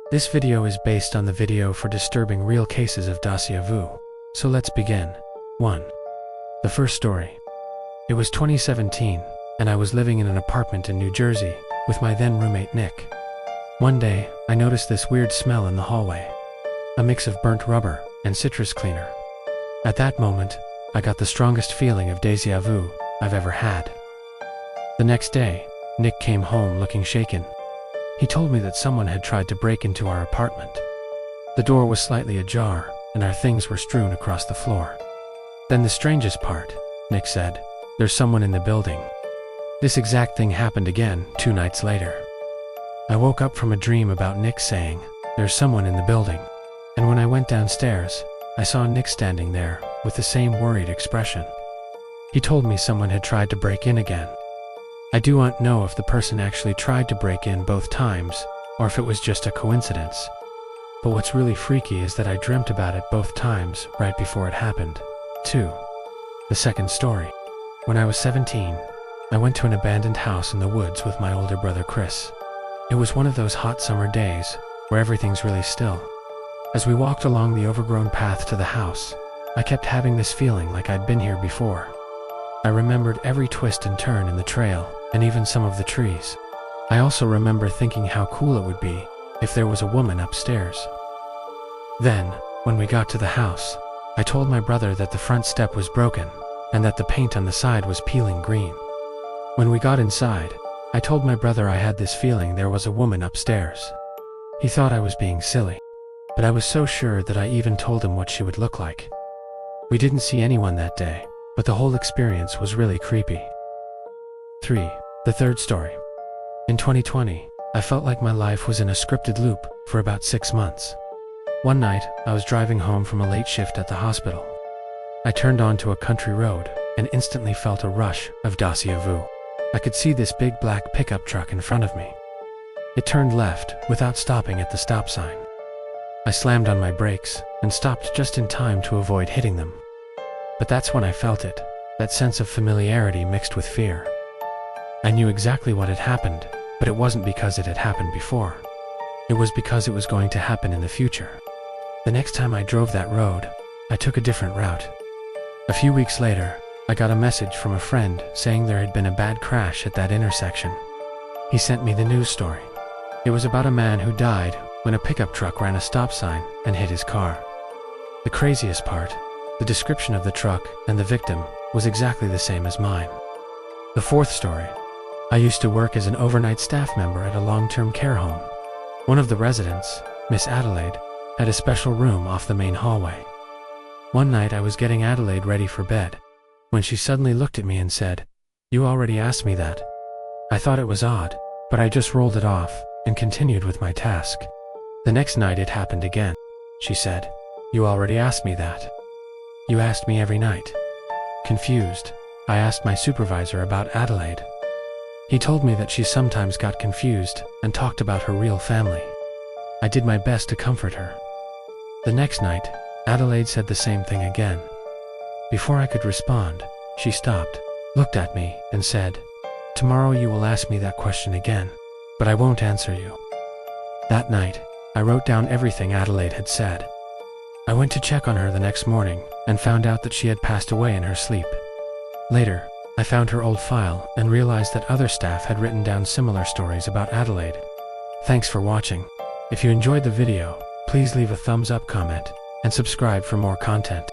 This video is based on the video for disturbing real cases of Déjà vu, so let's begin. 1. The first story. It was 2017, and I was living in an apartment in New Jersey with my then roommate Nick. One day, I noticed this weird smell in the hallway, a mix of burnt rubber and citrus cleaner. At that moment, I got the strongest feeling of déjà vu I've ever had. The next day, Nick came home looking shaken. He told me that someone had tried to break into our apartment. The door was slightly ajar, and our things were strewn across the floor. Then the strangest part, Nick said, there's someone in the building. This exact thing happened again 2 nights later. I woke up from a dream about Nick saying, there's someone in the building. And when I went downstairs, I saw Nick standing there with the same worried expression. He told me someone had tried to break in again. I do not know if the person actually tried to break in both times or if it was just a coincidence. But what's really freaky is that I dreamt about it both times right before it happened. 2. The second story. When I was 17, I went to an abandoned house in the woods with my older brother Chris. It was one of those hot summer days where everything's really still. As we walked along the overgrown path to the house, I kept having this feeling like I'd been here before. I remembered every twist and turn in the trail, and even some of the trees. I also remember thinking how cool it would be if there was a woman upstairs. Then, when we got to the house, I told my brother that the front step was broken, and that the paint on the side was peeling green. When we got inside, I told my brother I had this feeling there was a woman upstairs. He thought I was being silly, but I was so sure that I even told him what she would look like. We didn't see anyone that day, but the whole experience was really creepy. 3. The third story. In 2020, I felt like my life was in a scripted loop for about 6 months. One night, I was driving home from a late shift at the hospital. I turned onto a country road and instantly felt a rush of déjà vu. I could see this big black pickup truck in front of me. It turned left without stopping at the stop sign. I slammed on my brakes and stopped just in time to avoid hitting them. But that's when I felt it, that sense of familiarity mixed with fear. I knew exactly what had happened, but it wasn't because it had happened before. It was because it was going to happen in the future. The next time I drove that road, I took a different route. A few weeks later, I got a message from a friend saying there had been a bad crash at that intersection. He sent me the news story. It was about a man who died when a pickup truck ran a stop sign and hit his car. The craziest part, the description of the truck and the victim was exactly the same as mine. The fourth story. I used to work as an overnight staff member at a long-term care home. One of the residents, Miss Adelaide, had a special room off the main hallway. One night I was getting Adelaide ready for bed, when she suddenly looked at me and said, "You already asked me that." I thought it was odd, but I just rolled it off and continued with my task. The next night it happened again. She said, "You already asked me that. You asked me every night." Confused, I asked my supervisor about Adelaide. He told me that she sometimes got confused and talked about her real family. I did my best to comfort her. The next night, Adelaide said the same thing again. Before I could respond, she stopped, looked at me, and said, "Tomorrow you will ask me that question again, but I won't answer you." That night, I wrote down everything Adelaide had said. I went to check on her the next morning and found out that she had passed away in her sleep. Later, I found her old file and realized that other staff had written down similar stories about Adelaide. Thanks for watching. If you enjoyed the video, please leave a thumbs up, comment, and subscribe for more content.